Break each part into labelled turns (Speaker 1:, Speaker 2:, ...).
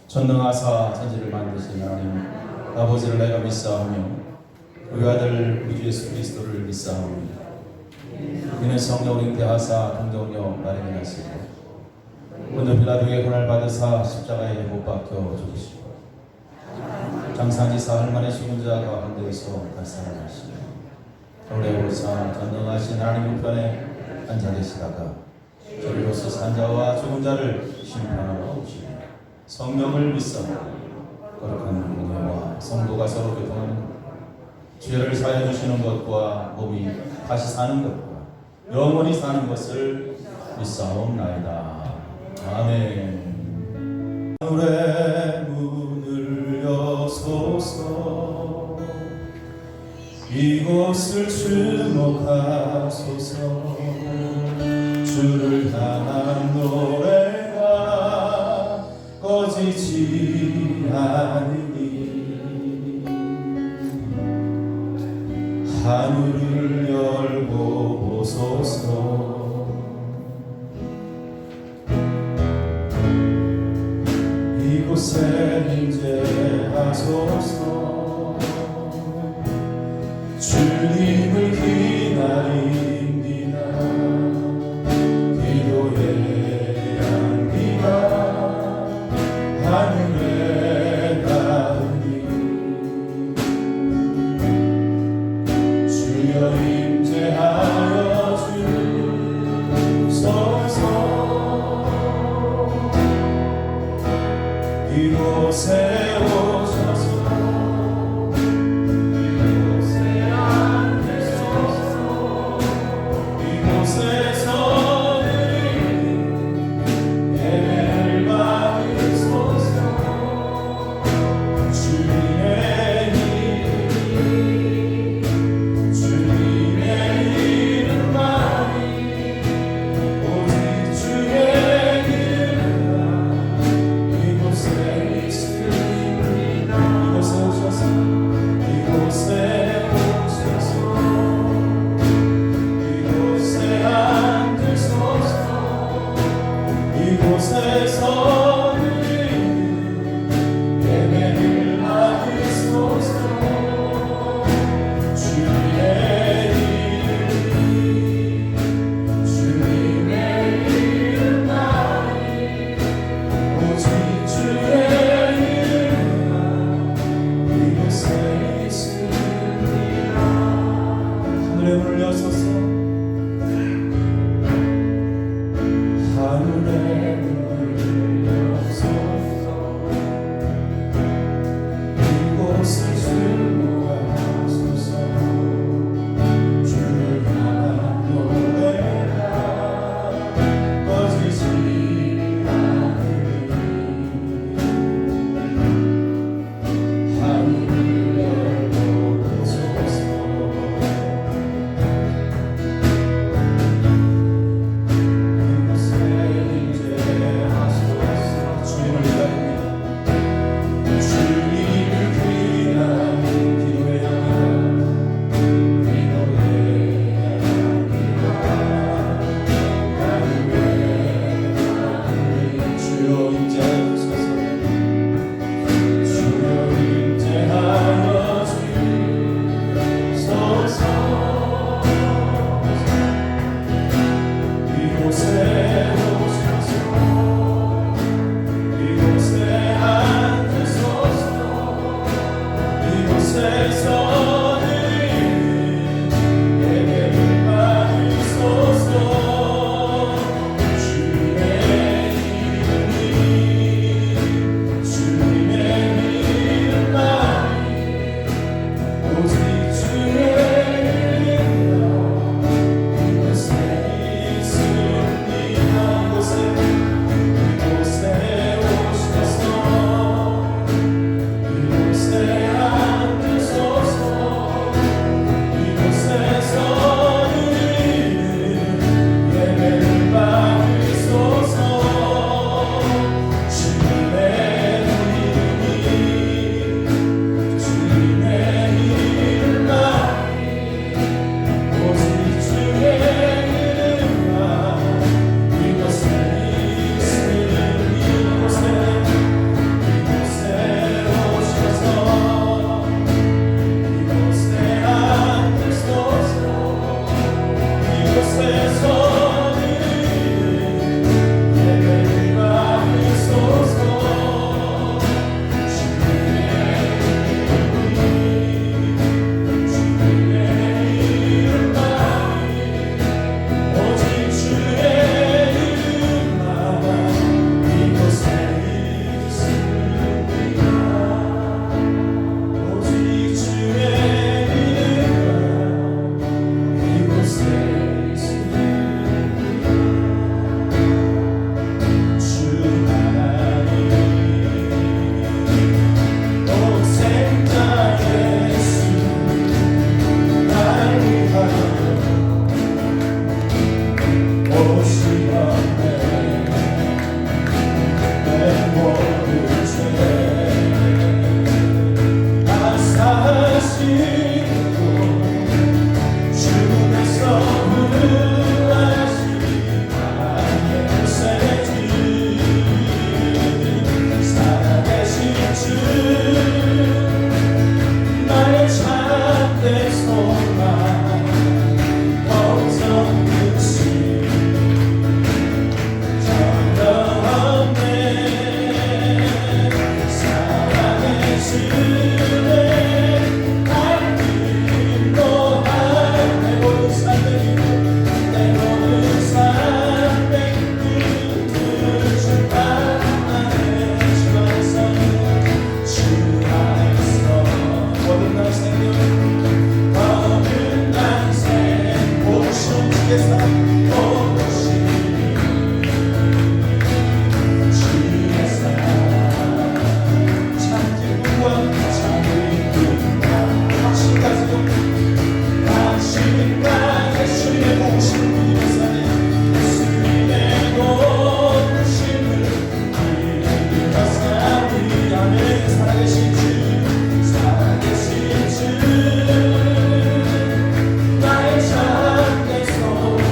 Speaker 1: 전능하사 천지를 만드신 하나님 아버지를 내가 믿사오며 우리 아들 우리 주 예수 그리스도를 믿사오며 이는 성령을 잉태하사 동정녀 마리아를 하시고 본토 빌라도에게 고난을 받으사 십자가에 못 박혀 죽으시고 장사지 사흘 만에 죽은 자 가운데서 발산하시고 겨울에 오사 전능하신 하나님 우편에 앉아 계시다가 저리로서 산 자와 죽은 자를 심판하러 오시고 성령을 믿사오며 거룩한 공예와 성도가 서로 교통하는 것, 죄를 사해 주시는 것과 몸이 다시 사는 것과 영원히 사는 것을 믿사옵나이다. 아멘. 하늘의 문을 여소서, 이곳을 주목하소서. 주를 향한 노래가 꺼지지 않으니 하늘을 열고 보소서. 이곳에 임재하소서. 주님을 기다립니다. 기도의 향기가 하늘에 닿으니 주여 임재하여 주소서. 이곳에 오셔서 이곳에 앉으소서. 이곳에서 예배를 받으소서. 주님의 이름만이 오직 주의 이름만 이곳에 있습니다. 살아계신 주 살아계신 주 나의 참된 소망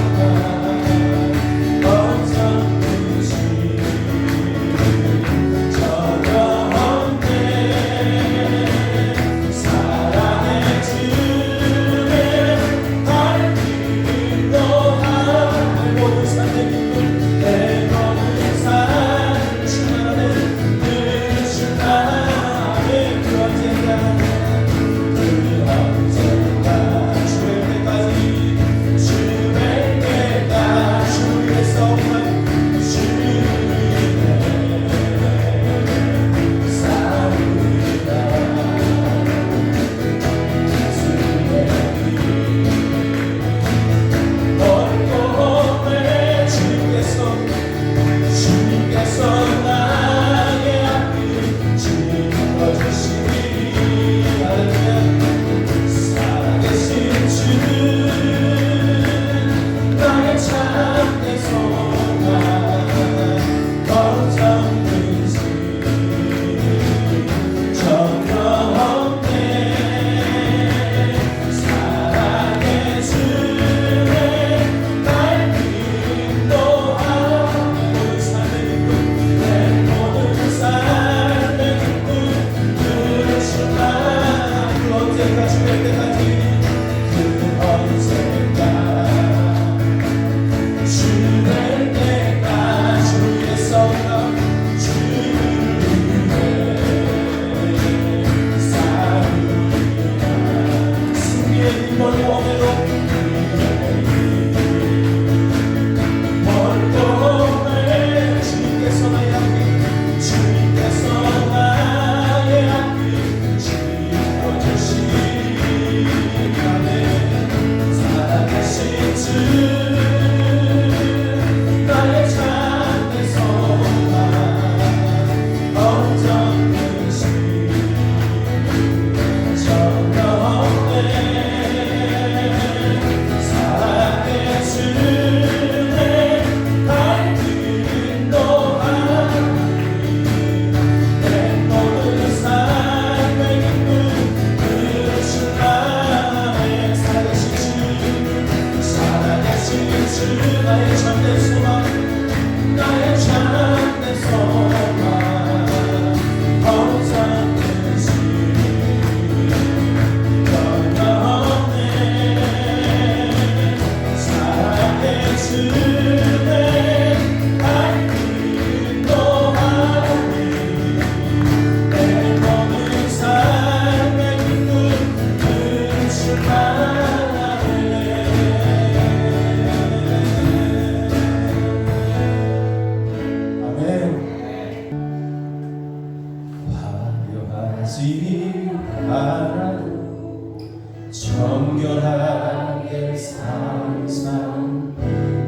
Speaker 1: 정결하게 항상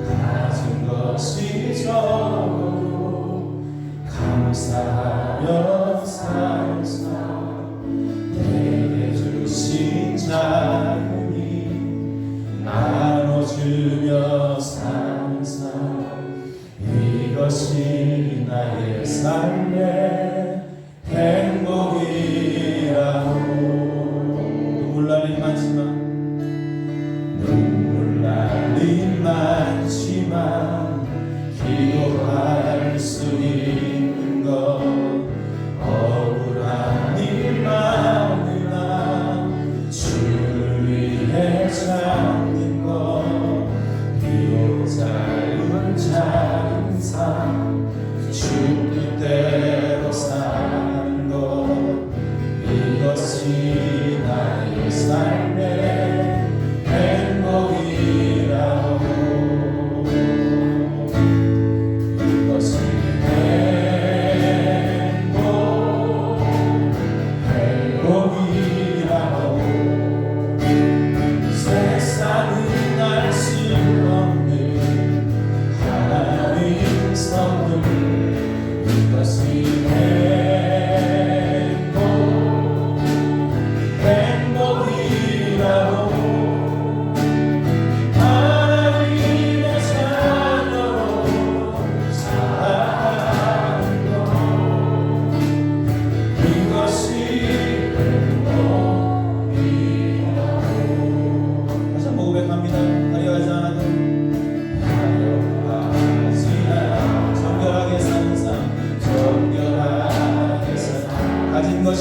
Speaker 1: 가진 것이 적어도 감사하며 살상 내게 주신 자유니 나눠주며 살상 이것이 나의 삶의 행복이라고 눈물 나긴 하지만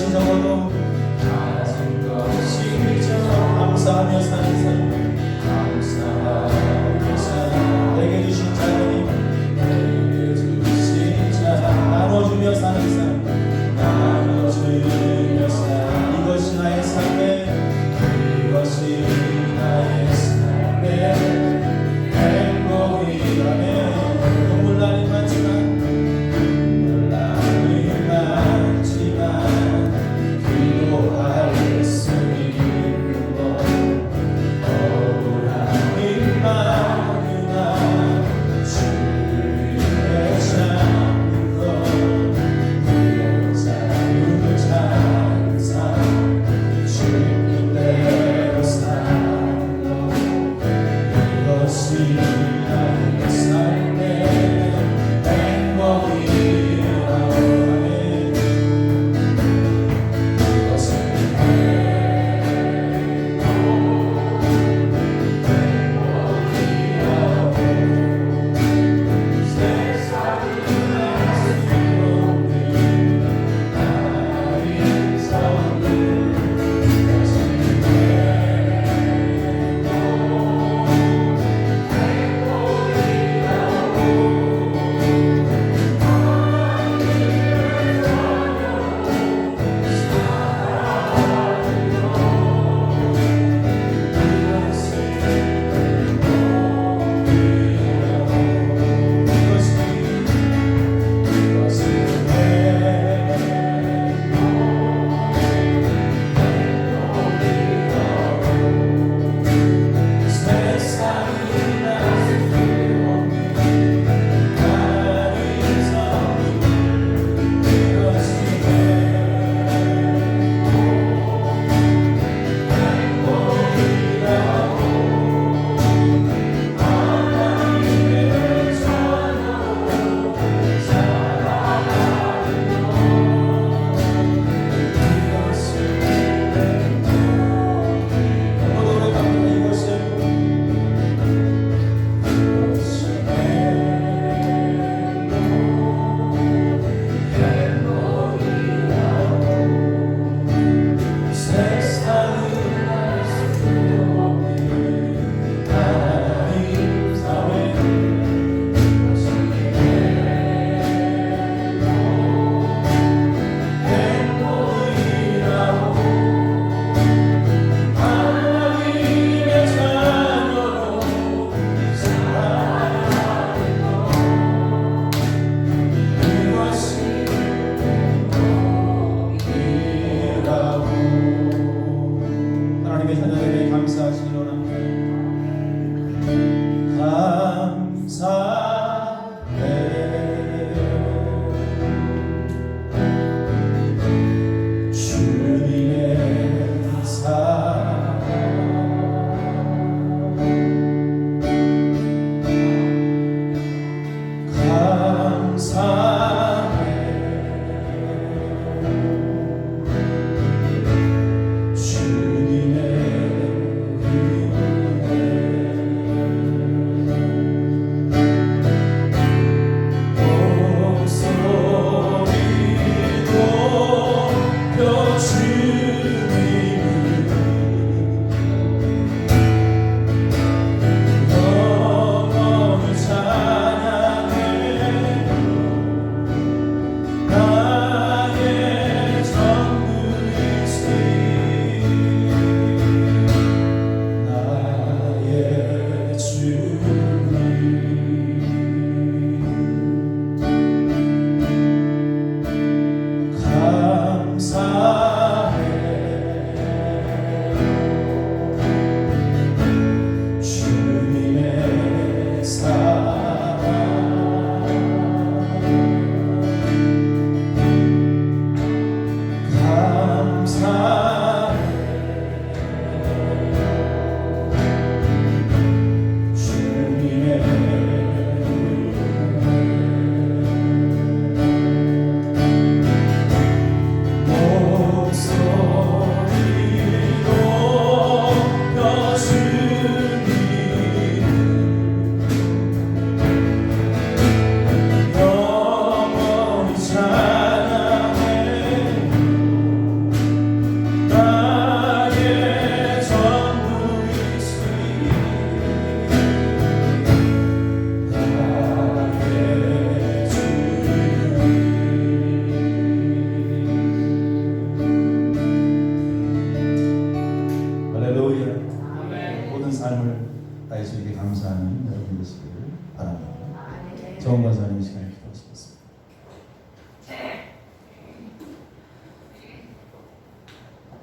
Speaker 1: 것이 적어도 감사하며 사는 삶, 감사하며 사는 내게 주신 자녀님, 내게 주신 자 나눠주며 사는 삶, 나눠주며 사는 이것이 나의 삶의, 이것이 나의 삶의 행복이라네. 눈물난이 많지만, 눈물난이 많지만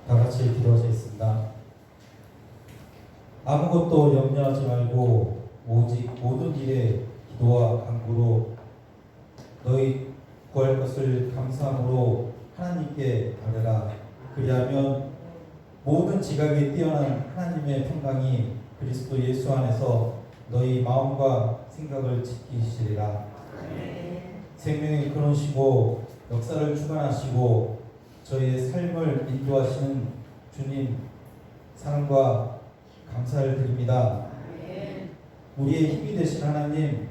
Speaker 2: 다 같이 기도하시겠습니다. 아무것도 염려하지 말고 오직 모든 일에 기도와 간구로 너희 구할 것을 감사함으로 하나님께 아뢰라. 그리하면 모든 지각에 뛰어난 하나님의 평강이 그리스도 예수 안에서 너희 마음과 생각을 지키시리라. 생명의 근원이시고 역사를 주관하시고 저희의 삶을 인도하시는 주님 사랑과 감사를 드립니다. 우리의 힘이 되신 하나님,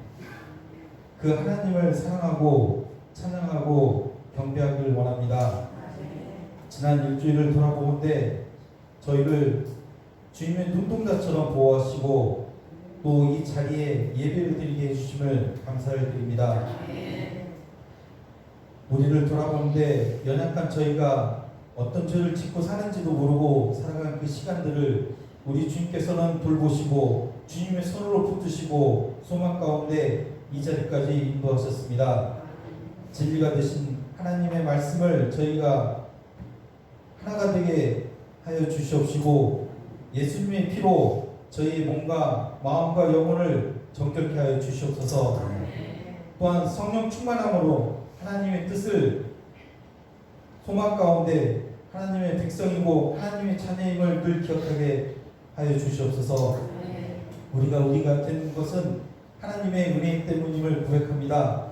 Speaker 2: 그 하나님을 사랑하고 찬양하고 경배하기를 원합니다. 지난 일주일을 돌아보는데 저희를 주님의 눈동자처럼 보호하시고 또 이 자리에 예배를 드리게 해주심을 감사를 드립니다. 우리를 돌아보는데 연약한 저희가 어떤 죄를 짓고 사는지도 모르고 살아간 그 시간들을 우리 주님께서는 돌보시고 주님의 손으로 붙드시고 소망 가운데 이 자리까지 인도하셨습니다. 진리가 되신 하나님의 말씀을 저희가 하나가 되게 하여 주시옵시고 예수님의 피로 저희의 몸과 마음과 영혼을 정결케 하여 주시옵소서. 또한 성령 충만함으로 하나님의 뜻을 소망 가운데 하나님의 백성이고 하나님의 자녀임을 늘 기억하게 하여 주시옵소서. 우리가 된 것은 하나님의 은혜 때문임을 고백합니다.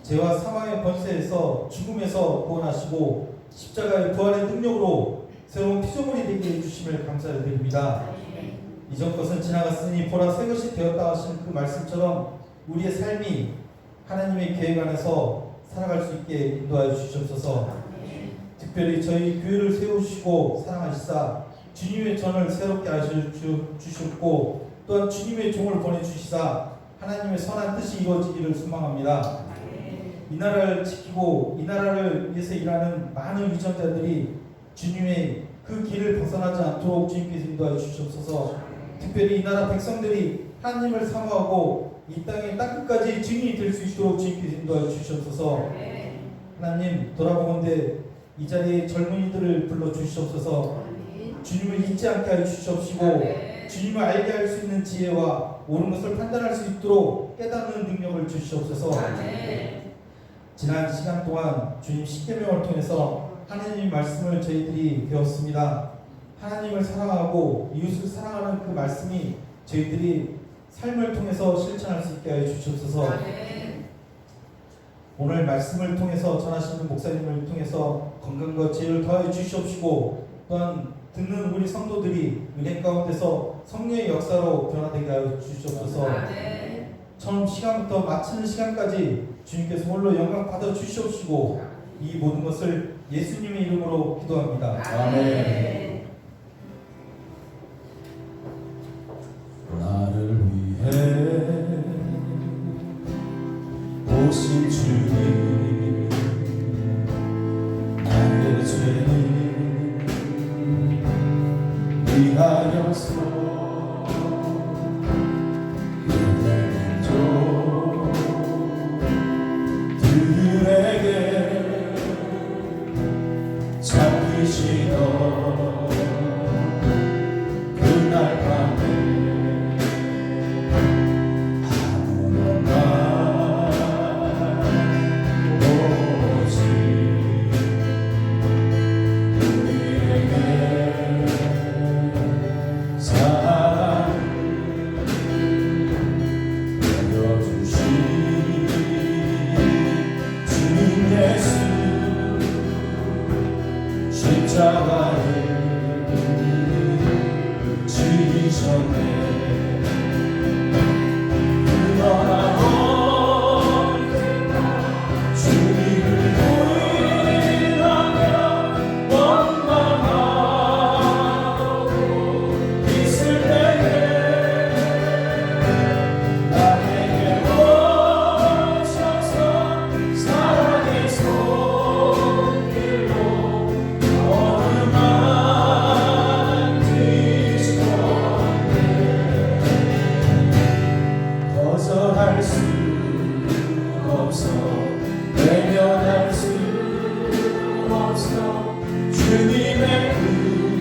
Speaker 2: 죄와 사망의 권세에서 죽음에서 구원하시고 십자가의 부활의 능력으로 새로운 피조물이 되게 해주심을 감사를 드립니다. 이전 것은 지나갔으니 보라 새 것이 되었다 하신 그 말씀처럼 우리의 삶이 하나님의 계획 안에서 살아갈 수 있게 인도하여 주시옵소서. 특별히 저희 교회를 세우시고 사랑하시사 주님의 전을 새롭게 하셔 주셨고 또한 주님의 종을 보내주시사 하나님의 선한 뜻이 이루어지기를 소망합니다. 이 나라를 지키고 이 나라를 위해서 일하는 많은 위정자들이 주님의 그 길을 벗어나지 않도록 주님께서 인도하여 주시옵소서. 특별히 이 나라 백성들이 하나님을 사모하고 이 땅의 땅끝까지 증인이 될 수 있도록 주님께서 인도하여 주시옵소서. 하나님 돌아보건대 이 자리에 젊은이들을 불러 주시옵소서. 주님을 잊지 않게 하여 주시옵시고 주님을 알게 할 수 있는 지혜와 옳은 것을 판단할 수 있도록 깨닫는 능력을 주시옵소서. 지난 시간 동안 주님 십계명을 통해서 하나님의 말씀을 저희들이 배웠습니다. 하나님을 사랑하고 이웃을 사랑하는 그 말씀이 저희들이 삶을 통해서 실천할 수 있게 하여 주시옵소서. 오늘 말씀을 통해서 전하시는 목사님을 통해서 건강과 지혜를 더하여 주시옵시고 또한 듣는 우리 성도들이 은혜 가운데서 성령의 역사로 변화되게 하여 주시옵소서. 처음 시간부터 마치는 시간까지 주님께서 홀로 영광 받아 주시옵시고 이 모든 것을 예수님의 이름으로 기도합니다. 아멘.
Speaker 1: 나를 위해 오신 주님 나의 죄는 위하여서 들에게 잡히시던 그날 밤에 십자가에 지셨네. 그러나 주님을 부인하며 원망하고 있을 때에 나에게 오셔서 사랑의 손길로 거절할 수 없어 외면할 수 없어 주님의 그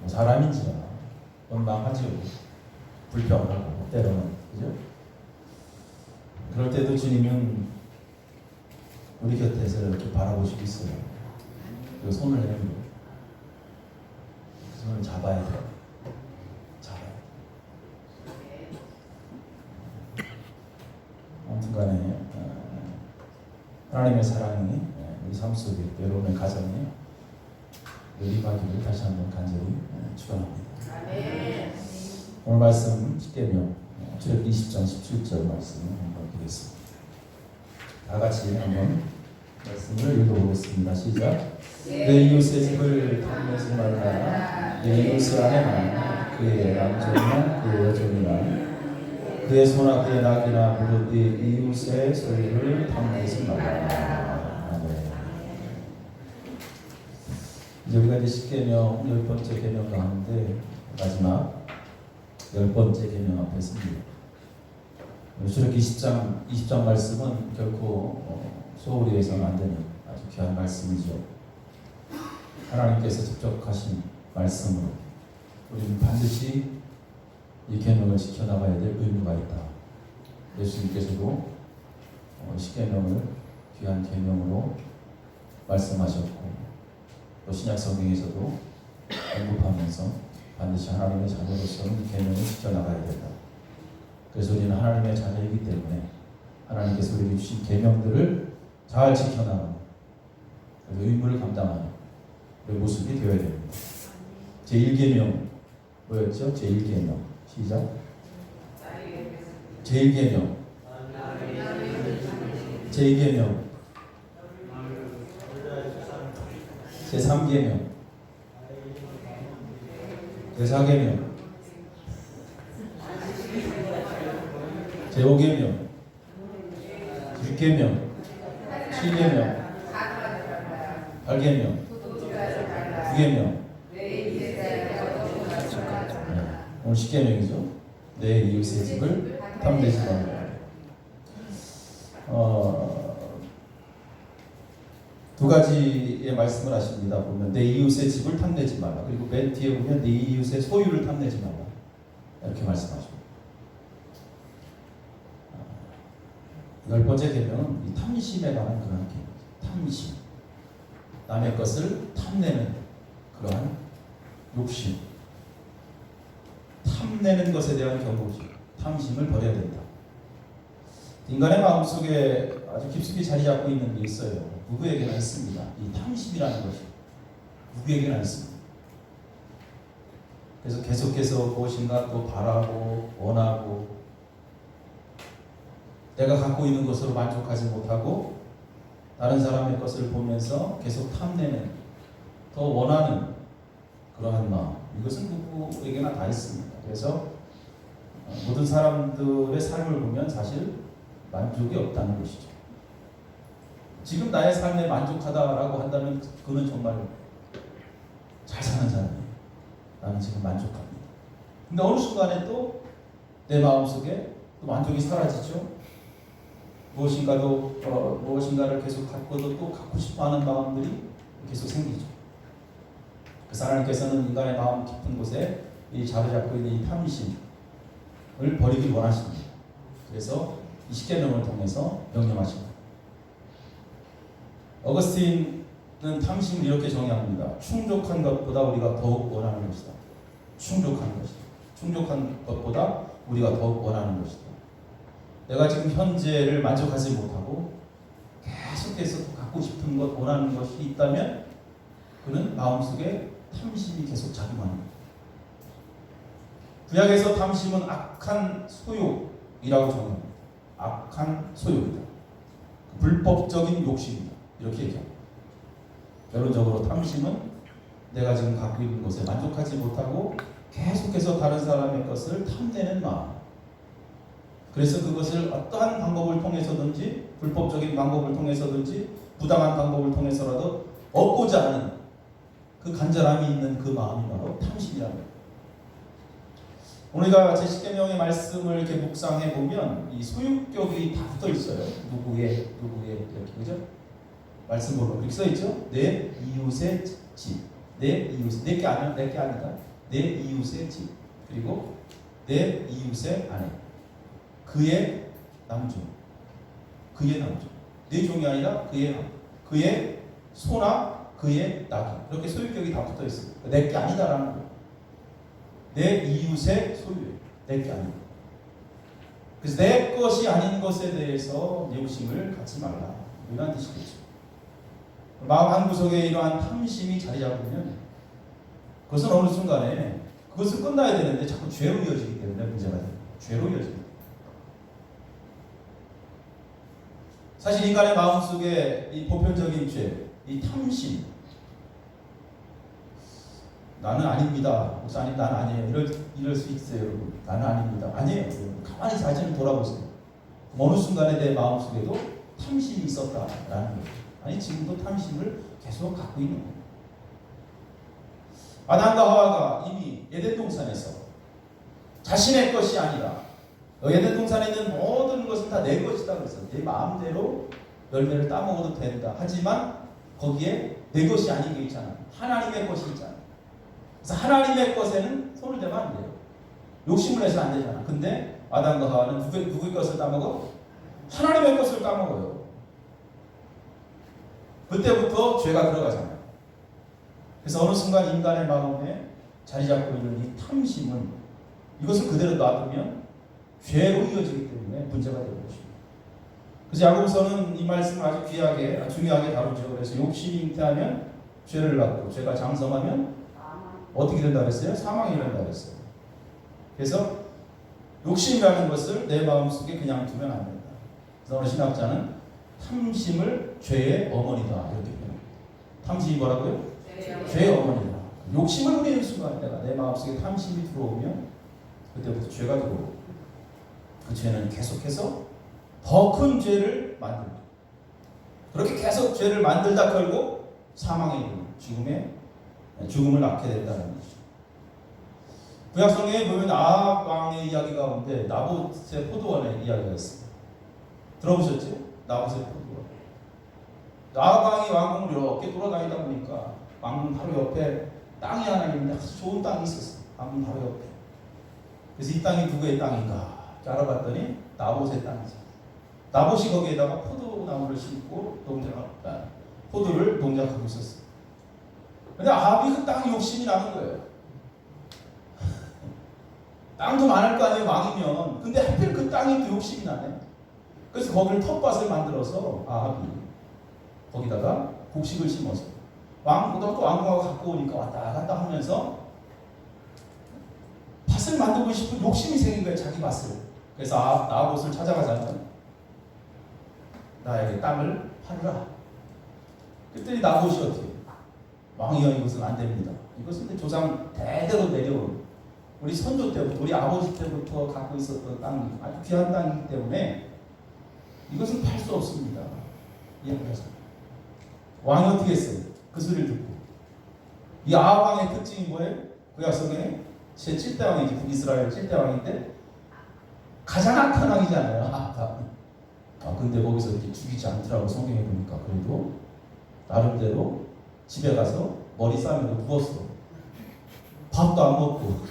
Speaker 1: 뭐 사람인지라 원망하지요. 불평하고 때로는 그죠? 그럴 때도 주님은 우리 곁에서 이렇게 바라보시고 있어요. 그 손을 내밀고 그 손을 잡아야 돼요. 잡아야 돼요. 아무튼 간에 하나님의 사랑이 우리 삶 속에 여러분의 가정에 열입하기를 다시 한번 간절히 축원합니다. 오늘 말씀 십계명 출애굽기 20장 17절 말씀을 한번 보겠습니다. 다 같이 한번 말씀을 읽어보겠습니다. 시작. 내 이웃의 집을 탐내지 말라. 내 이웃의 아내나 그의 남종이나 그의 여종이나 그의 소나 그의 낙이나 무릇 네 이웃의 소유를 탐내지 말라. 아멘. 이제 우리가 이제 십계명 10번째 계명 가운데 마지막 10번째 계명 앞에 섭니다. 출애굽기 20장 말씀은 결코 소홀히 해서는 안 되는 아주 귀한 말씀이죠. 하나님께서 직접 하신 말씀으로 우리는 반드시 이 계명을 지켜나가야 될 의무가 있다. 예수님께서도 십계명을 귀한 계명으로 말씀하셨고 또 신약 성경에서도 언급하면서 반드시 하나님의 자녀로서는 이 계명을 지켜나가야 된다. 그래서 우리는 하나님의 자녀이기 때문에 하나님께서 우리에게 주신 계명들을 잘 지켜나가는 의무를 감당하는 우리의 모습이 되어야 됩니다. 제1계명 뭐였죠? 제1계명 시작. 제1계명 제2계명 제3계명 제4계명 제5계명 6계명 7계명 8계명 9계명 오늘 10계명이죠. 내 이웃의 집을 탐내지 말라. 두 가지의 말씀을 하십니다. 보면 내 이웃의 집을 탐내지 말라. 그리고 맨 뒤에 보면 내 이웃의 소유를 탐내지 말라. 이렇게 말씀하십니다. 10번째 계명은 이 탐심에 관한 그런 계명이죠. 탐심. 남의 것을 탐내는 그러한 욕심. 탐내는 것에 대한 경고죠. 탐심을 버려야 된다. 인간의 마음속에 아주 깊숙이 자리 잡고 있는 게 있어요. 누구에게나 있습니다. 이 탐심이라는 것이 누구에게나 있습니다. 그래서 계속해서 무엇인가 또 바라고 원하고 내가 갖고 있는 것으로 만족하지 못하고 다른 사람의 것을 보면서 계속 탐내는 더 원하는 그러한 마음, 이것은 누구에게나 다 있습니다. 그래서 모든 사람들의 삶을 보면 사실 만족이 없다는 것이죠. 지금 나의 삶에 만족하다라고 한다면 그는 정말 잘 사는 사람이에요. 나는 지금 만족합니다. 근데 어느 순간에 또 내 마음속에 또 만족이 사라지죠. 무엇인가를 계속 갖고도 또 갖고 싶어하는 마음들이 계속 생기죠. 그래서 하나님께서는 인간의 마음 깊은 곳에 이 자리 잡고 있는 이 탐심을 버리길 원하십니다. 그래서 이 십계명을 통해서 명령하십니다. 어거스틴은 탐심을 이렇게 정의합니다. 충족한 것보다 우리가 더욱 원하는 것이다. 충족한 것이다. 충족한 것보다 우리가 더욱 원하는 것이다. 내가 지금 현재를 만족하지 못하고 계속해서 갖고 싶은 것, 원하는 것이 있다면 그는 마음속에 탐심이 계속 작용하는 거예요. 구약에서 탐심은 악한 소욕이라고 정의합니다. 악한 소욕이다. 불법적인 욕심이다. 이렇게 얘기합니다. 결론적으로 탐심은 내가 지금 갖고 있는 것에 만족하지 못하고 계속해서 다른 사람의 것을 탐내는 마음. 그래서 그것을 어떠한 방법을 통해서든지 불법적인 방법을 통해서든지 부당한 방법을 통해서라도 얻고자 하는 그 간절함이 있는 그 마음이 바로 탐심이라는 거예요. 우리가 제10계명의 말씀을 이렇게 묵상해 보면 이 소유격이 다 붙어 있어요. 누구의 이렇게 그죠? 말씀 보면 그렇게 써 있죠. 내 이웃의 집, 내 이웃, 내게 아니다. 내 이웃의 집, 그리고 내 이웃의 아내, 그의 남종, 그의 남종. 내 종이 아니라 그의 남, 그의 소나 그의 낙이. 이렇게 소유격이 다 붙어 있어요. 내 게 아니다라는 거예요. 내 이웃의 소유예요. 내 게 아니다. 그래서 내 것이 아닌 것에 대해서 욕심을 갖지 말라. 이런 뜻이겠죠. 마음 한구석에 이러한 탐심이 자리 잡으면 그것은 어느 순간에 그것은 끝나야 되는데 자꾸 죄로 이어지기 때문에 문제가 돼요. 죄로 이어집니다. 사실 인간의 마음속에 이 보편적인 죄, 이 탐심, 나는 아닙니다. 목사님 나는 아니에요. 이럴 수 있어요, 여러분. 나는 아닙니다. 아니에요. 여러분. 가만히 자신을 돌아보세요. 어느 순간에 내 마음속에도 탐심이 있었다라는 거예요. 아니 지금도 탐심을 계속 갖고 있는 거예요. 아담과 하와가 이미 에덴 동산에서 자신의 것이 아니라 에덴 동산에 있는 모든 것은 다 내 것이다 그랬어요. 내 마음대로 열매를 따먹어도 된다. 하지만 거기에 내 것이 아닌 게 있잖아요. 하나님의 것이 있잖아요. 그래서 하나님의 것에는 손을 대면 안 돼요. 욕심을 내서 안 되잖아. 근데 아담과 하와는 누구의 것을 따먹어? 하나님의 것을 따먹어요. 그때부터 죄가 들어가잖아요. 그래서 어느 순간 인간의 마음에 자리 잡고 있는 이 탐심은 이것을 그대로 놔두면 죄로 이어지기 때문에 문제가 되는 것입니다. 그래서 야고보서는 이 말씀을 아주 귀하게, 중요하게 다루죠. 그래서 욕심이 잉태하면 죄를 낳고 죄가 장성하면 어떻게 된다 그랬어요? 사망이 이른다 그랬어요. 그래서 욕심이라는 것을 내 마음속에 그냥 두면 안 된다. 그래서 어느 신학자는 탐심을 죄의 어머니다 이렇게 표현합니다. 탐심이 뭐라고요? 죄의 어머니다. 욕심을 부리는 순간 내 마음속에 탐심이 들어오면 그때부터 죄가 들어오고 그 죄는 계속해서 더 큰 죄를 만듭니다. 그렇게 계속 죄를 만들다 결국 사망에 이르는 죽음을 낳게 된다는 것이죠. 구약성경에 보면 아합 왕의 이야기 가운데 나봇의 포도원의 이야기가 있습니다. 들어보셨죠? 나봇의 포도원. 아합 왕이 왕궁을 이렇게 돌아다니다 보니까 왕궁 바로 옆에 땅이 하나 있는데 아주 좋은 땅이 있었어요. 왕궁 바로 옆에. 그래서 이 땅이 누구의 땅인가 알아봤더니 나봇의 땅이죠. 나봇이 거기에다가 포도나무를 심고 포도를 농작하고 있었어요. 근데 아합이 그 땅에 욕심이 나는 거예요. 땅도 많을 거 아니에요, 왕이면. 근데 하필 그 땅이 또 욕심이 나네. 그래서 거기를 텃밭을 만들어서 아합이 거기다가 곡식을 심어서 또 왕궁하고 갖고 오니까 왔다 갔다 하면서 밭을 만들고 싶은 욕심이 생긴 거예요, 자기 밭을. 그래서 나봇을 찾아가자면 나에게 땅을 팔으라. 그랬더니 나봇이 어떻게 해요? 왕이여 이것은 안 됩니다. 이것은 조상 대대로 내려온 우리 선조 때부터 우리 아버지 때부터 갖고 있었던 땅이 아주 귀한 땅이기 때문에 이것은 팔 수 없습니다. 이야기하죠. 왕이 어떻게 했어요? 그 소리를 듣고 이 아합 왕의 특징이 뭐예요? 구약성경에 제 7대 왕이지 북이스라엘 7대 왕인데 가장 악한 왕이잖아요. 근데 거기서 이렇게 죽이지 않더라고 성경에 보니까. 그래도 나름대로 집에 가서 머리 싸매고 누웠어. 밥도 안 먹고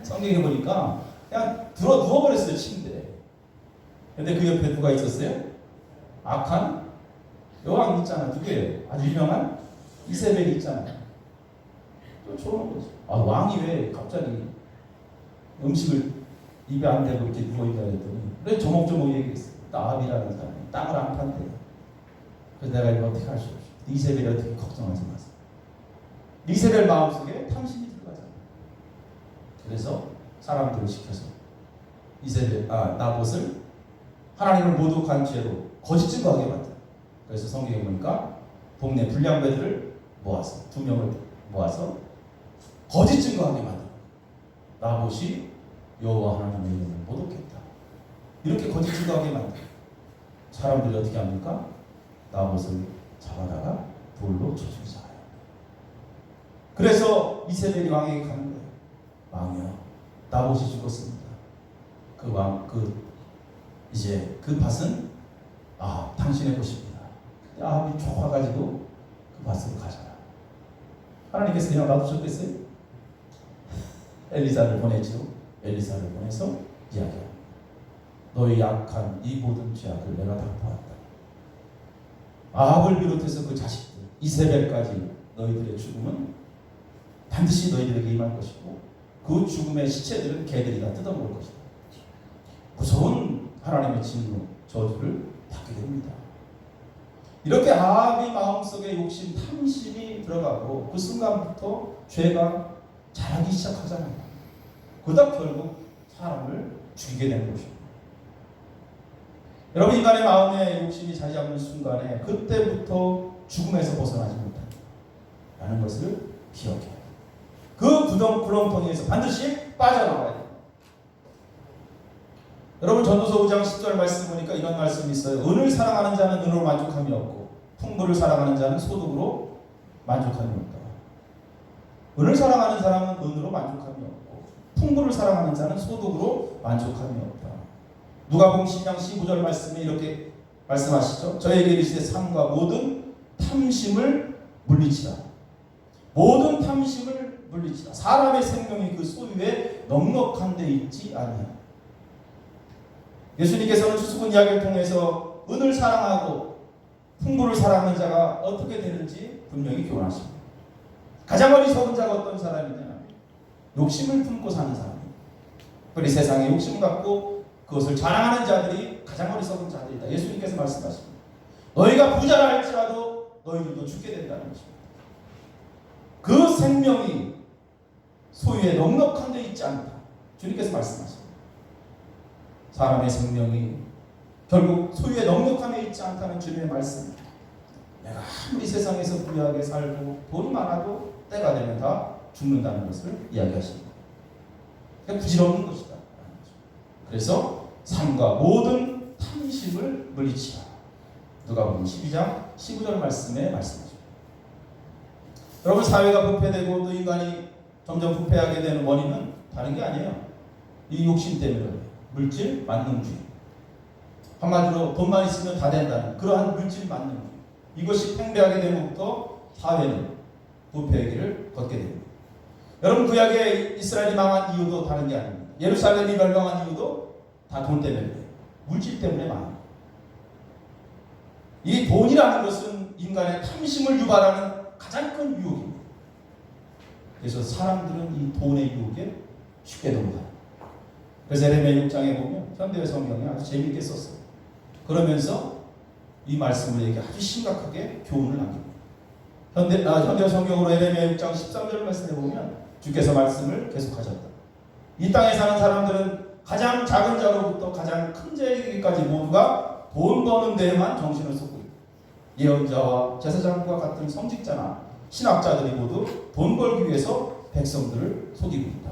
Speaker 1: 성경에 보니까 그냥 누워버렸어요 침대에. 근데 그 옆에 누가 있었어요? 악한 여왕 있잖아. 누구예요? 아주 유명한 이세벨이 있잖아요. 또 좋은 거죠. 왕이 왜 갑자기 음식을 입에 안 대고 이렇게 누워있다 했더니 그래 조목조목 얘기했어요. 아합이라는 사람이 땅을 안 판대요. 그래서 내가 이거 어떻게 할 수 없어. 이세벨이 어떻게 걱정하지 마세요. 이세벨 마음속에 탐심이 들어가잖아요. 그래서 사람들을 시켜서 나봇을 하나님을 모독한 죄로 거짓 증거하게 만들어요. 그래서 성경에 보니까 동네 불량배들을 모아서 2명을 모아서 거짓 증거하게 만들어요. 나봇이 여호와 하나님의 이름을 모독했다. 이렇게 거짓 증거하게 만들어요. 사람들이 어떻게 합니까? 나봇을 잡아다가 돌로 쳐 죽이잖아요. 그래서 이세벨이 왕에게 가는 거예요. 왕이요, 나봇이 죽었습니다. 이제 그 밭은 당신의 것입니다. 아합이 쫓아가지고 그 밭으로 가잖아. 하나님께서 그냥 놔두셨겠어요? 엘리사를 보내죠. 엘리사를 보내서 이야기합니다. 너의 약한 이 모든 죄악을 내가 다 보았다. 아합을 비롯해서 그 자식들 이세벨까지 너희들의 죽음은 반드시 너희들에게 임할 것이고 그 죽음의 시체들은 개들이 다 뜯어먹을 것이다. 무서운 하나님의 진노, 저주를 받게 됩니다. 이렇게 아합의 마음속에 욕심, 탐심이 들어가고 그 순간부터 죄가 자라기 시작하잖아요. 그러다 결국 사람을 죽이게 되는 것입니다. 여러분, 인간의 마음에 욕심이 자리 잡는 순간에 그때부터 죽음에서 벗어나지 못한다는 것을 기억해야 돼요. 그 구렁텅이에서 반드시 빠져나와야 돼요. 여러분, 전도서 5장 10절 말씀 보니까 이런 말씀이 있어요. 은을 사랑하는 자는 은으로 만족함이 없고 풍부를 사랑하는 자는 소득으로 만족함이 없다. 은을 사랑하는 사람은 은으로 만족함이 없고 풍부를 사랑하는 자는 소득으로 만족함이 없다. 누가복음 10장 15절 말씀에 이렇게 말씀하시죠. 저에게 이르시되 삶과 모든 탐심을 물리치라. 모든 탐심을 물리치라. 사람의 생명이 그 소유에 넉넉한 데 있지 아니하냐. 예수님께서는 추수분 이야기를 통해서 은을 사랑하고 풍부를 사랑하는 자가 어떻게 되는지 분명히 교훈하십니다. 가장 어리석은 자가 어떤 사람이냐? 욕심을 품고 사는 사람입니다. 그리 세상에 욕심을 갖고 그것을 자랑하는 자들이 가장 어리석은 자들이다. 예수님께서 말씀하십니다. 너희가 부자라 할지라도 너희들도 죽게 된다는 것입니다. 그 생명이 소유에 넉넉한 데 있지 않다. 주님께서 말씀하십니다. 사람의 생명이 결국 소유에 넉넉함에 있지 않다는 주님의 말씀입니다. 내가 아무리 세상에서 부유하게 살고 돈이 많아도 때가 되면 다 죽는다는 것을 이야기하십니다. 그러니까 부질없는 것이다. 그래서 삶과 모든 탐심을 물리치라. 누가복음 12장 15절 말씀에 말씀하십니다. 여러분, 사회가 부패되고 또 인간이 점점 부패하게 되는 원인은 다른 게 아니에요. 이 욕심 때문에 물질 만능주의. 한마디로 돈만 있으면 다 된다는 그러한 물질 만능주의. 이것이 팽배하게 되면부터 사회는 부패의 길을 걷게 됩니다. 여러분, 구약에 이스라엘이 망한 이유도 다른 게 아닙니다. 예루살렘이 멸망한 이유도 다 돈 때문에, 물질 때문에 망합니다. 이 돈이라는 것은 인간의 탐심을 유발하는 가장 큰 유혹입니다. 그래서 사람들은 이 돈의 유혹에 쉽게 넘어가요. 그래서 에레미야 6장에 보면 현대 성경이 아주 재미있게 썼어요. 그러면서 이 말씀을 얘기 아주 심각하게 교훈을 남깁니다. 현대 성경으로 에레미야 6장 13절 말씀에 보면 주께서 말씀을 계속하셨다. 이 땅에 사는 사람들은 가장 작은 자로부터 가장 큰 자에게까지 모두가 돈 버는 데에만 정신을 쏟고 있다. 예언자와 제사장과 같은 성직자나 신학자들이 모두 돈 벌기 위해서 백성들을 속이고 있다.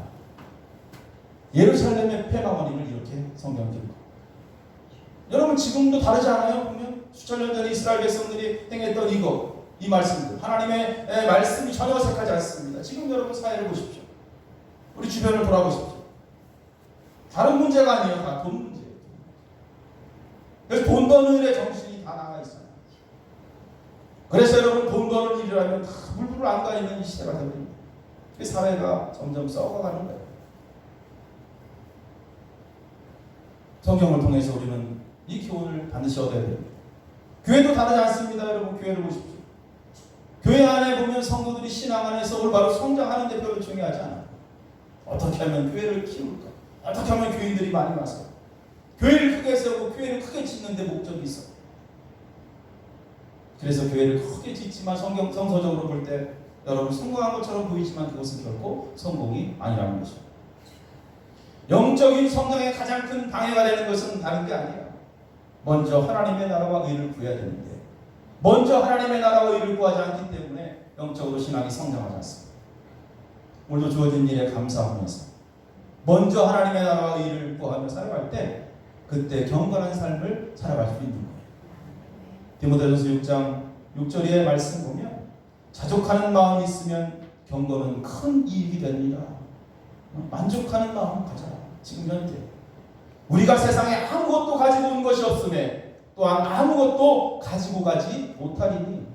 Speaker 1: 예루살렘의 폐망 원인을 이렇게 성경 기록합니다. 여러분, 지금도 다르지 않아요? 보면 수천 년 전에 이스라엘 백성들이 행했던 이 말씀들, 하나님의 말씀이 전혀 어색하지 않습니다. 지금 여러분 사회를 보십시오. 우리 주변을 돌아보십시오. 다른 문제가 아니에요. 다 돈 문제예요. 그래서 돈 버는 일에 정신이 다 나가 있어요. 그래서 여러분, 돈 버는 일이라면 다 물불을 안 가리는 이 시대가 됩니다. 사회가 점점 썩어가는 거예요. 성경을 통해서 우리는 이 교훈을 반드시 얻어야 됩니다. 교회도 다르지 않습니다. 여러분, 교회를 보십시오. 교회 안에 보면 성도들이 신앙 안에서 올바로 성장하는 데 별로 중요하지 않아요. 어떻게 하면 교회를 키울까? 어떻게 하면 교인들이 많이 와서 교회를 크게 세우고 교회를 크게 짓는 데 목적이 있어. 그래서 교회를 크게 짓지만 성서적으로 볼 때 여러분 성공한 것처럼 보이지만 그것은 결코 성공이 아니라는 것입니다. 영적인 성장의 가장 큰 방해가 되는 것은 다른 게 아니에요. 먼저 하나님의 나라와 의를 구해야 되는데 먼저 하나님의 나라와 의를 구하지 않기 때문에 영적으로 신앙이 성장하지 않습니다. 오늘도 주어진 일에 감사하면서 먼저 하나님의 나라와 의를 구하며 살아갈 때 그때 경건한 삶을 살아갈 수 있는 거예요. 디모데전서 6장 6절의 말씀 보면 자족하는 마음이 있으면 경건은 큰 이익이 됩니다. 만족하는 마음 가져라. 지금 현재 우리가 세상에 아무것도 가지고 온 것이 없음에 또한 아무것도 가지고 가지 못하리니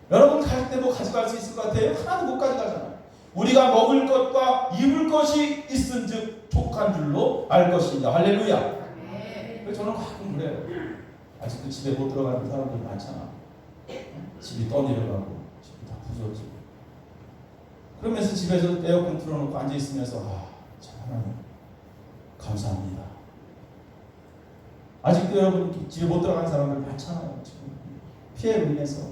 Speaker 1: 여러분 갈 때도 가져갈 수 있을 것 같아요? 하나도 못 가져가잖아요. 우리가 먹을 것과 입을 것이 있은즉 족한 줄로 알 것이냐. 할렐루야. 그래서 저는 가끔 그래요. 아직도 집에 못 들어가는 사람들 많잖아. 집이 떠내려가고 집이 다 부서지고 그러면서 집에서 에어컨 틀어놓고 앉아있으면서 참 하나님 감사합니다. 아직도 여러분 집에 못 들어간 사람들 많잖아요. 지금 피해로 인해서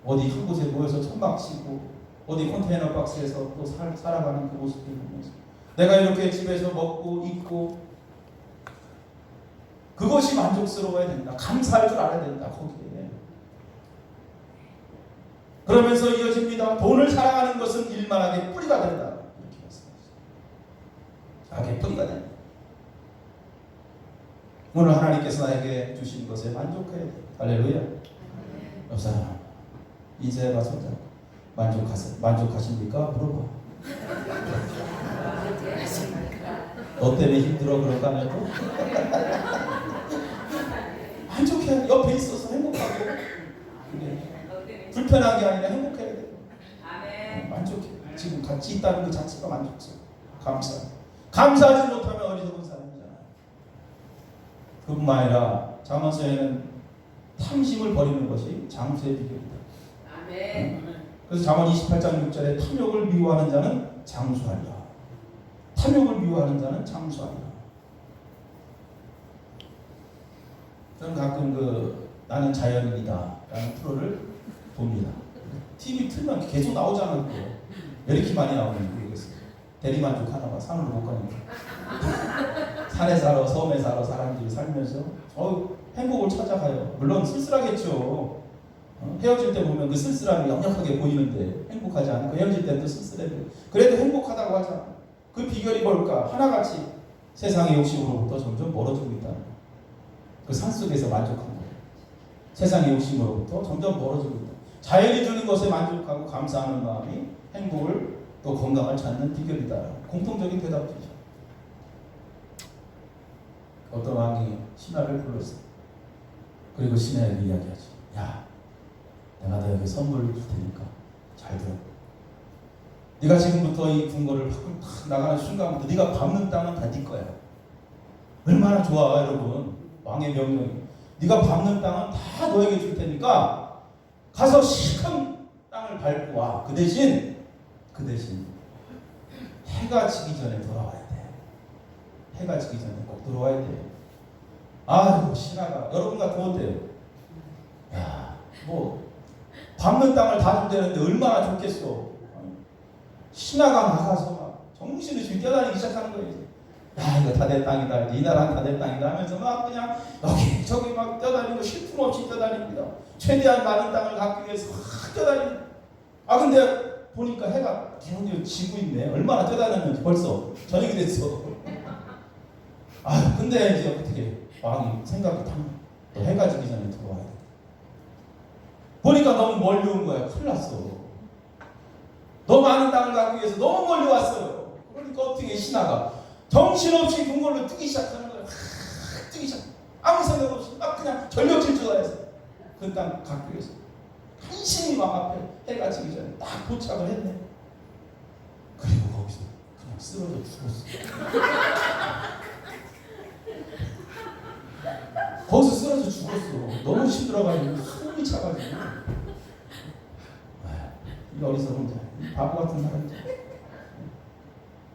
Speaker 1: 어디 한 곳에 모여서 천막 치고 어디 컨테이너 박스에서 또 살아가는 그 모습을 보면서 내가 이렇게 집에서 먹고 입고 그것이 만족스러워야 된다. 감사할 줄 알아야 된다. 거기에. 그러면서 이어집니다. 돈을 사랑하는 것은 일만하게 뿌리가 된다. 이렇게 말씀하셨어요. 악의 뿌리가 된다. 오늘 하나님께서 나에게 주신 것에 만족해야 돼. 할렐루야. 옆 사람 인사해봐 손잡고 만족하십니까? 물어봐. 너 때문에 힘들어 그런가 말고 만족해야 돼. 옆에 있어서 행복하고 불편한 게 아니라 행복해야 돼. 만족해. 지금 같이 있다는 그 자체가 만족스러워. 감사하지 못하면 어리석은 사람이잖아. 그뿐만 아니라 잠언서에는 탐심을 버리는 것이 장수의 비결이다. 그래서 잠언 28장 6절에 탐욕을 미워하는 자는 장수하리라. 탐욕을 미워하는 자는 장수하리라. 저는 가끔 나는 자연인이다 라는 프로를 봅니다. TV 틀면 계속 나오잖아요. 왜 이렇게 많이 나오는지 모르겠어요. 대리만족하나 봐. 산으로 못 가니까. 산에 살아 섬에 살아 사람들이 살면서 행복을 찾아가요. 물론 쓸쓸하겠죠. 헤어질 때 보면 그 쓸쓸함이 역력하게 보이는데 행복하지 않고 헤어질 때도 쓸쓸해. 그래도 행복하다고 하잖아. 그 비결이 뭘까? 하나같이 세상의 욕심으로부터 점점 멀어지고 있다는 거. 그 산속에서 만족한 거예요. 세상의 욕심으로부터 점점 멀어지고 있다. 자연이 주는 것에 만족하고 감사하는 마음이 행복을 또 건강을 찾는 비결이다. 공통적인 대답이죠. 어떤 왕이 신하를 불렀어요. 그리고 신하에게 이야기하죠. 야, 내가 너에게 선물을 줄 테니까 잘 들어. 네가 지금부터 이 궁궐을 탁 나가는 순간부터 네가 밟는 땅은 다 네 거야. 얼마나 좋아 여러분. 왕의 명령이. 네가 밟는 땅은 다 너에게 줄 테니까 가서 시큰 땅을 밟고 와. 그 대신 해가 지기 전에 돌아와야 돼. 해가 지기 전에 꼭 돌아와야 돼. 아유 신하가 여러분 같으면 어때요? 야, 밟는 땅을 다 준다는데 얼마나 좋겠어. 신하가 나가서 막 정신을 지금 뛰어다니기 시작하는 거예요. 야, 이거 다 내 땅이다. 이 나라는 다 내 땅이다 하면서 막 그냥 여기 저기 막 뛰어다니고 쉴 틈 없이 뛰어다닙니다. 최대한 많은 땅을 갖기 위해서 막 뛰어다니고. 근데 보니까 해가 계속 지고 있네. 얼마나 뛰어다녔는지 벌써 저녁이 됐어. 근데 이제 어떻게 왕이 생각이 또 해가 지기 전에 들어와야 돼. 보니까 너무 멀리 온 거야. 큰일 났어. 너무 많은 땅을 갖기 위해서 너무 멀리 왔어요. 그러니까 어떻게 신하가 정신없이 궁궐로 뛰기 시작하는 거예요. 뛰기 시작. 아무 생각 없이 막 그냥 전력 질주해서 그 땅 갖기 위해서 한심히 왕 앞에 해가 지기 전에 딱 도착을 했네. 그리고 거기서 그냥 쓰러져 죽었어. 거기서 쓰러져 죽었어. 너무 힘들어가지고 숨이 차가지고. 이 어리석은 자, 이 바보 같은 사람들.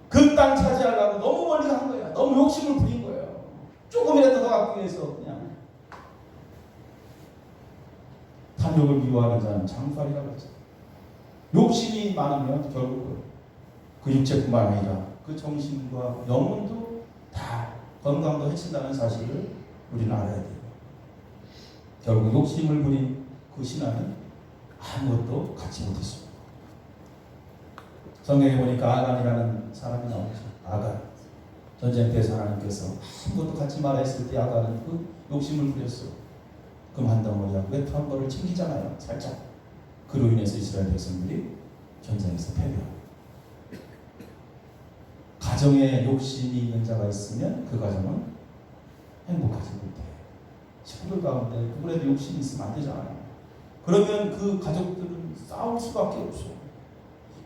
Speaker 1: 그 땅 차지하려고 너무 멀리 간 거야. 너무 욕심을 부린 거예요. 조금이라도 더 갖기 위해서 그냥. 탐욕을 미워하는 자는 장수하리라고 했죠. 욕심이 많으면 결국 그 육체뿐만 아니라 그 정신과 영혼도 다 건강도 해친다는 사실을 우리는 알아야 돼요. 결국 욕심을 부린 그 신하는 아무것도 갖지 못했습니다. 성경에 보니까 아간이라는 사람이 나오죠. 아간. 전쟁터에서 하나님께서 아무것도 갖지 마라 했을 때 아간은 그 욕심을 부렸어. 금 한 덩어리하고 외투 한 벌을 챙기잖아요. 살짝. 그로 인해서 이스라엘 백성들이 전쟁에서 패배하고. 가정에 욕심이 있는 자가 있으면 그 가정은 행복하지 못해. 식구들 가운데 누구라도 욕심이 있으면 안 되잖아요. 그러면 그 가족들은 싸울 수밖에 없어.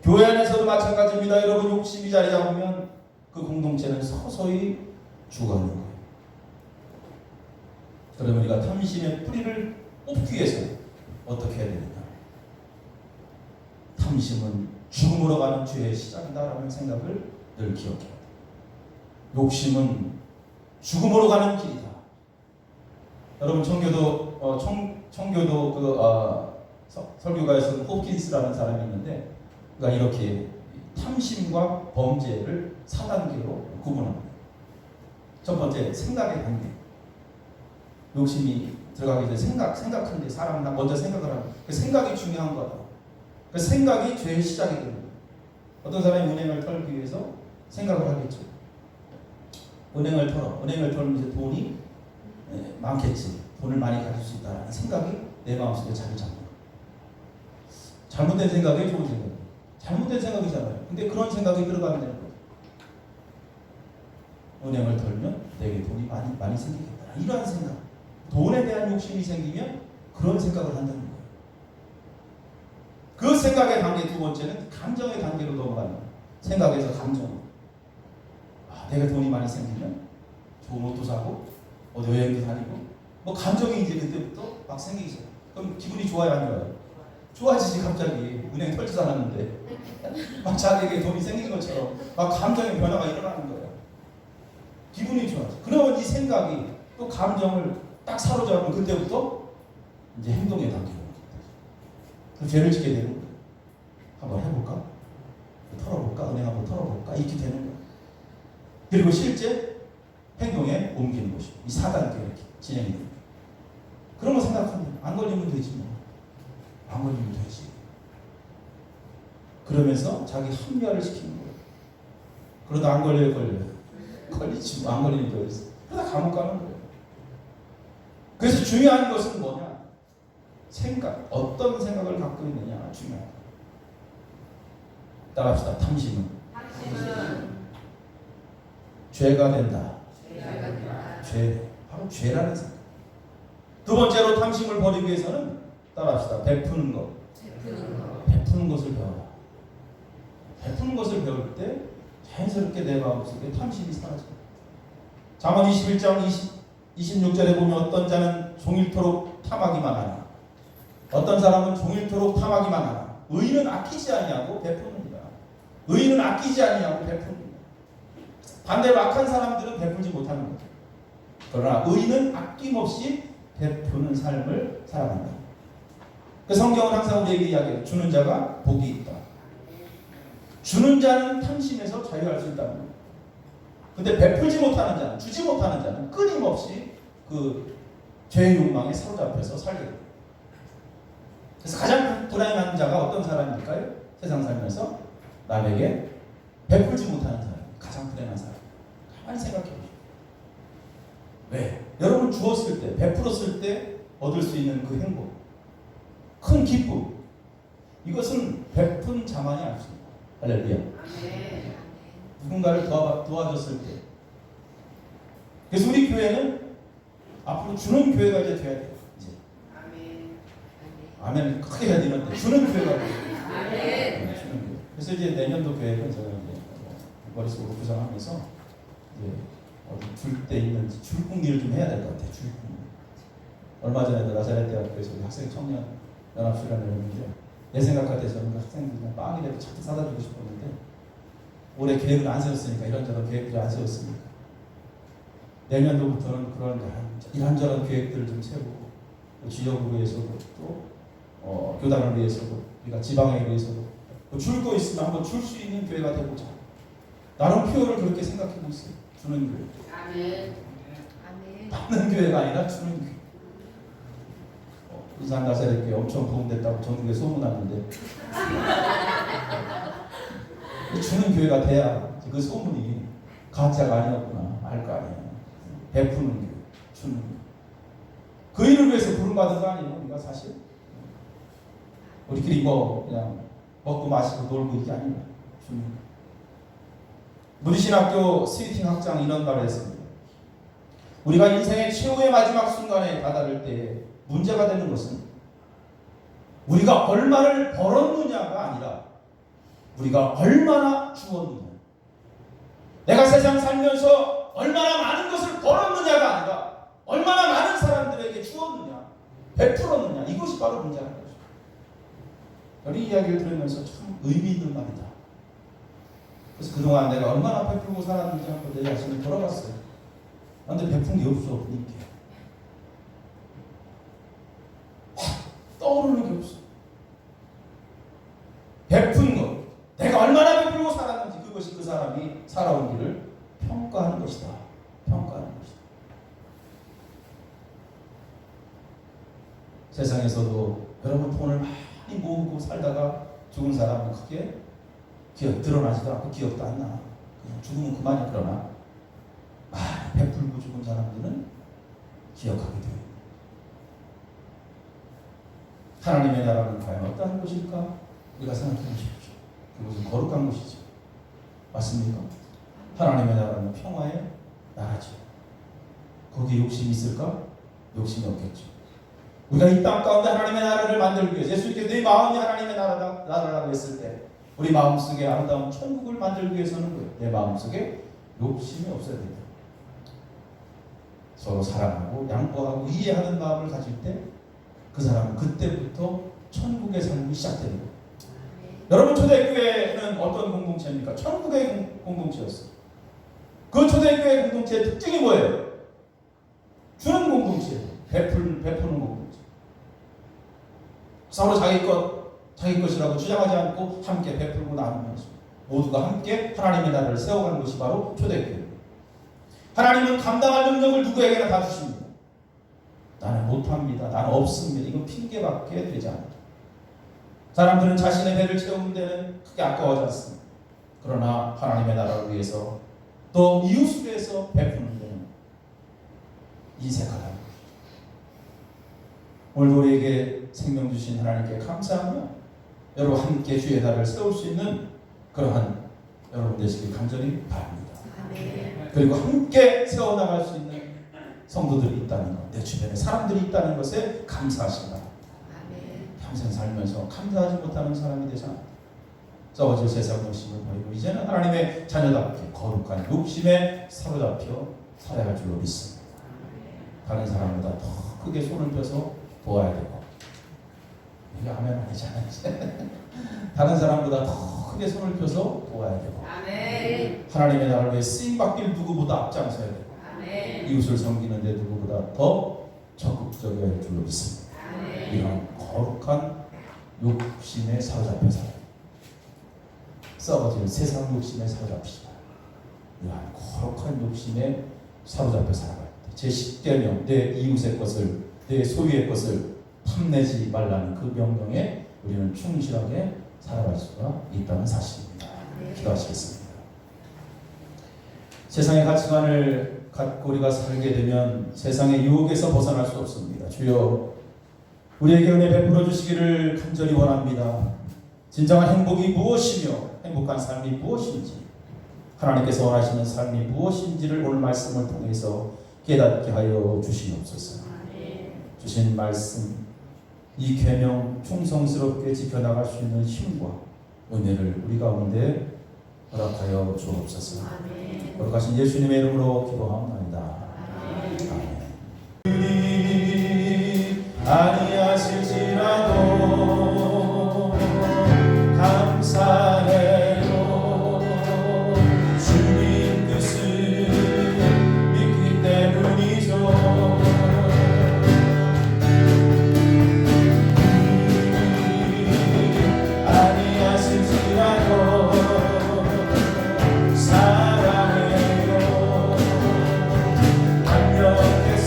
Speaker 1: 교회 안에서도 마찬가지입니다. 여러분, 욕심이 자리 잡으면 그 공동체는 서서히 죽어가는 거예요. 그러면 우리가 탐심의 뿌리를 뽑기 위해서 어떻게 해야 되느냐? 탐심은 죽음으로 가는 죄의 시작이다라는 생각을 늘 기억해야 돼요. 욕심은 죽음으로 가는 길이다. 여러분, 청교도 설교가에서 호킨스라는 사람이 있는데, 그가 이렇게 탐심과 범죄를 4단계로 구분합니다. 첫 번째, 생각의 단계. 욕심이 들어가기 전에 생각하는데 사람은 먼저 생각을 하고, 그 생각이 중요한 거다. 그 생각이 죄의 시작이 되는 거예요. 어떤 사람이 은행을 털기 위해서 생각을 하겠죠. 은행을 털면 이제 돈이 많겠지. 돈을 많이 가질 수 있다라는 생각이 내 마음속에 자리 잡는 거예요. 잘못된 생각이 좋은 생각이에요. 잘못된 생각이잖아요. 근데 그런 생각이 들어가면 되는 거예요. 은행을 털면 내게 돈이 많이 생기겠다. 이러한 생각. 돈에 대한 욕심이 생기면 그런 생각을 한다는 거예요. 그 생각의 단계 두 번째는 감정의 단계로 넘어가는 거예요. 생각에서 감정. 내가 돈이 많이 생기면 좋은 옷도 사고 어디 여행도 다니고 뭐 감정이 이제 그때부터 막 생기기 시작해요. 그럼 기분이 좋아요, 안 좋아요? 좋아지지. 갑자기 은행 털지도 않았는데 막 자기에게 돈이 생긴 것처럼 막 감정의 변화가 일어나는 거예요. 기분이 좋아져. 그러면 이 생각이 또 감정을 딱 사로잡으면 그때부터 이제 행동의 단계로 그 죄를 짓게 되는 거예요. 한번 해볼까? 털어볼까? 은행 한번 털어볼까? 이렇게 되는 거예요. 그리고 실제 행동에 옮기는 것이고, 이 4단계 이렇게 진행이 됩니다. 그런 거 생각하면 안 걸리면 되지 뭐. 안 걸리면 되지. 그러면서 자기 합리화를 시키는 거예요. 그러다 안 걸려요? 걸리지 뭐. 안 걸리면 걸리지. 그러다 감옥 가는 거예요. 그래서 중요한 것은 뭐냐? 생각. 어떤 생각을 갖고 있느냐 중요하다. 따라합시다. 탐심은 죄가 된다. 죄. 바로 죄라는 생각. 두 번째로 탐심을 버리기 위해서는 따라합시다. 베푸는 것. 베푸는 것을 배워라. 베푸는 것을 배울 때 자연스럽게 내 마음속에 탐심이 사라집니다. 잠언 21장 26절에 보면 어떤 자는 종일토록 탐하기만 하나, 어떤 사람은 종일토록 탐하기만 하나, 의인은 아끼지 아니하고 베푸느니라. 의인은 아끼지 아니하고 베푸느니라. 반대로 악한 사람들은 베풀지 못하는 거죠. 그러나 의인은 아낌없이 베푸는 삶을 살아간다. 그 성경은 항상 우리에게 이야기해요. 주는 자가 복이 있다. 주는 자는 탐심에서 자유할 수 있다는 거예요. 근데 베풀지 못하는 자는, 주지 못하는 자는 끊임없이 그 죄의 욕망에 사로잡혀서 살게 됩니다. 그래서 가장 불행한 자가 어떤 사람일까요? 세상 살면서 남에게 베풀지 못하는 사람, 가장 불행한 사람. 가만히 생각해 보십시오. 왜? 여러분 주었을 때, 베풀었을 때 얻을 수 있는 그 행복, 큰 기쁨, 이것은 베푼 자만이 알 수 있습니다. 할렐루야. 누군가를 도와줬을 때. 그래서 우리 교회는 앞으로 주는 교회가 이제 돼야 돼요. 이제. 아멘. 크게 해야 되는데 주는 교회가 돼요. 네, 주는 교회. 그래서 이제 내년도 교회는 제가 이제 머릿속으로 구상하면서 이제 어디 줄 때 있는지 줄궁리를 좀 해야 될 것 같아요. 줄궁리. 얼마 전에도 나사렛 대학교에서 학생 청년 연합수련을 했는데 내 생각할 때 저는 그 학생들이나 빵이라도 자꾸 사다 주고 싶었는데 올해 계획을 안 세웠으니까 이런저런 계획들을 안 세웠으니까 내년도부터는 그런 이런저런 계획들을 좀 세우고 지역을 위해서도 또 교단을 위해서도 우리가 지방에 위해서도 줄 거 있으면 한번 줄 수 있는 교회가 되고자 나름 표현을 그렇게 생각하고 있어요. 주는 교회. 아멘. 받는 교회가 아니라 주는 교회. 이산 나사렛교회 엄청 부흥됐다고 전국에 소문났는데 주는 교회가 돼야 그 소문이 가짜가 아니었구나 알 거 아니에요. 베푸는 교회, 주는 교회. 그 일을 위해서 부름받은 거 아니에요. 우리가 사실 우리끼리 뭐 그냥 먹고 마시고 놀고 이게 아니에요. 주는 교회. 무리신학교 스위팅 학장 이런 말을 했습니다. 우리가 인생의 최후의 마지막 순간에 다다를 때 문제가 되는 것은 우리가 얼마를 벌었느냐가 아니라 우리가 얼마나 주었느냐. 내가 세상 살면서 얼마나 많은 것을 벌었느냐가 아니라 얼마나 많은 사람들에게 주었느냐, 베풀었느냐, 이것이 바로 문제라는 것입니다. 이 이야기를 들으면서 참 의미 있는 말이다. 그래서 그동안 내가 얼마나 베풀고 살았는지 한번 내 자신을 돌아봤어요. 그런데 베푼 게 없어. 이렇게 떠오르는 게 없어. 베푼 것, 내가 얼마나 베풀고 살았는지, 그것이 그 사람이 살아온 길을 평가하는 것이다. 평가하는 것이다. 세상에서도 여러분 돈을 많이 모으고 살다가 죽은 사람은 크게 드러나지도 않고 기억도 안 나. 그냥 죽으면 그만이. 그러나 많이 베풀고 죽은 사람들은 기억하게 돼요. 하나님의 나라는 과연 어떠한 곳일까? 우리가 생각해 보십시오. 그것은 거룩한 곳이죠. 맞습니까? 하나님의 나라는 평화의 나라죠. 거기에 욕심이 있을까? 욕심이 없겠죠. 우리가 이 땅 가운데 하나님의 나라를 만들기 위해서 예수님께 내 마음이 하나님의 나라라고 했을 때 우리 마음속에 아름다운 천국을 만들기 위해서는 거예요. 내 마음속에 욕심이 없어야 된다. 서로 사랑하고 양보하고 이해하는 마음을 가질 때 그 사람은 그때부터 천국의 삶이 시작되는 거예요. 여러분, 초대교회는 어떤 공동체입니까? 천국의 공동체였어요. 그 초대교회 공동체의 특징이 뭐예요? 주는 공동체, 베푸는 공동체. 서로 자기 것이라고 주장하지 않고 함께 베풀고 나누면서 모두가 함께 하나님의 나라를 세워가는 것이 바로 초대교회. 하나님은 감당할 능력을 누구에게나 다 주십니다. 나는 못합니다. 나는 없습니다. 이건 핑계밖에 되지 않아요. 사람들은 자신의 배를 채우는 데는 크게 아까워하지 않습니다. 그러나 하나님의 나라를 위해서 또 이웃을 위해서 베푸는 데는 인색하다는 것입니다. 오늘도 우리에게 생명 주신 하나님께 감사하며 여러분 함께 주의 나라를 세울 수 있는 그러한 여러분 되시길 간절히 바랍니다. 그리고 함께 세워나갈 수 있는 성도들이 있다는 것, 내 주변에 사람들이 있다는 것에 감사하신다. 평생 살면서 감사하지 못하는 사람이 되지 않다. 썩어질 세상 욕심을 버리고 이제는 하나님의 자녀답게 거룩한 욕심에 사로잡혀 살아야 할 줄로 믿습니다. 다른 사람보다 더 크게 손을 펴서 도와야 되고, 이게 아멘 아니잖아요. 다른 사람보다 더 크게 손을 펴서 도와야 되고, 하나님의 나라를 위해 쓰임받길 누구보다 앞장서야 되고, 이웃을 섬기는 데 누구보다 더 적극적이어야 할 줄로 믿습니다. 이런 거룩한 욕심에 사로잡혀 살아요. 썩어질 세상 욕심에 사로잡히시다. 이러한 거룩한 욕심에 사로잡혀 살아갈 때 제10계명 내 이웃의 것을 내 소유의 것을 탐내지 말라는 그 명령에 우리는 충실하게 살아갈 수가 있다는 사실입니다. 기도하시겠습니다. 세상의 가치관을 갖고 우리가 살게 되면 세상의 유혹에서 벗어날 수 없습니다. 주여, 우리에게 은혜 베풀어 주시기를 간절히 원합니다. 진정한 행복이 무엇이며 행복한 삶이 무엇인지, 하나님께서 원하시는 삶이 무엇인지를 오늘 말씀을 통해서 깨닫게 하여 주시옵소서. 주신 말씀, 이 계명 충성스럽게 지켜나갈 수 있는 힘과 은혜를 우리 가운데 허락하여 주옵소서. 거룩하신 예수님의 이름으로 기도합니다. 아멘. 아니하실지라도 감사해요. 주님 뜻을 믿기 때문이죠. 아니하실지라도 사랑해요. 강력해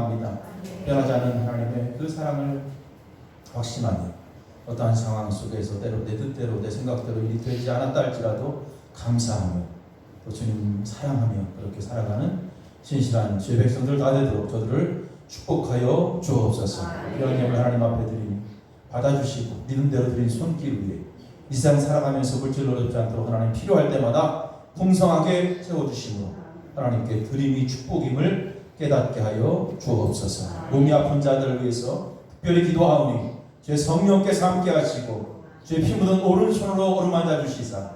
Speaker 1: 사랑합니다. 변하지 않는 하나님의 그 사랑을 확신하며 어떠한 상황 속에서 때로 내 뜻대로 내 생각대로 일이 되지 않았다 할지라도 감사하며 또 주님 사랑하며 그렇게 살아가는 신실한 주의 백성들 다 되도록 저들을 축복하여 주옵소서. 이런 예물 하나님 앞에 드리니 받아주시고 믿음대로 드린 손길 위에 이 세상 살아가면서 물질로 어렵지 않도록 하나님 필요할 때마다 풍성하게 채워주심으로 하나님께 드림이 축복임을 깨닫게 하여 주옵소서. 몸이 아픈 자들을 위해서 특별히 기도하오니 주의 성령께서 함께 하시고 주의 피 묻은 오른손으로 어루만져 주시사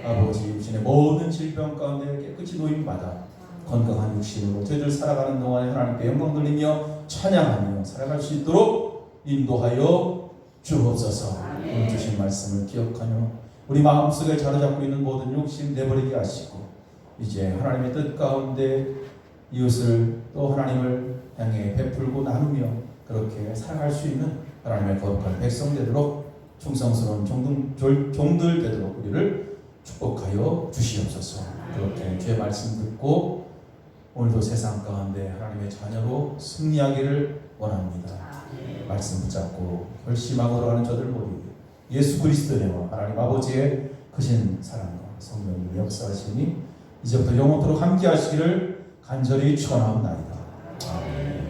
Speaker 1: 아버지 육신의 모든 질병 가운데 깨끗이 노임받아 건강한 육신으로 저희들 살아가는 동안에 하나님께 영광 돌리며 찬양하며 살아갈 수 있도록 인도하여 주옵소서. 오늘 주신 말씀을 기억하며 우리 마음속에 자리잡고 있는 모든 욕심 내버리게 하시고 이제 하나님의 뜻 가운데 이웃을 또 하나님을 향해 베풀고 나누며 그렇게 살아갈 수 있는 하나님의 거룩한 백성 되도록 충성스러운 종들 되도록 우리를 축복하여 주시옵소서. 그렇게 주의 말씀 듣고 오늘도 세상 가운데 하나님의 자녀로 승리하기를 원합니다. 말씀 붙잡고 결심하고 들어가는 저들 모두 예수 그리스도의 은혜와 하나님 아버지의 크신 사랑과 성령의 역사하시니 이제부터 영원토록 함께 하시기를 간절히 축원하옵나이다. 아멘.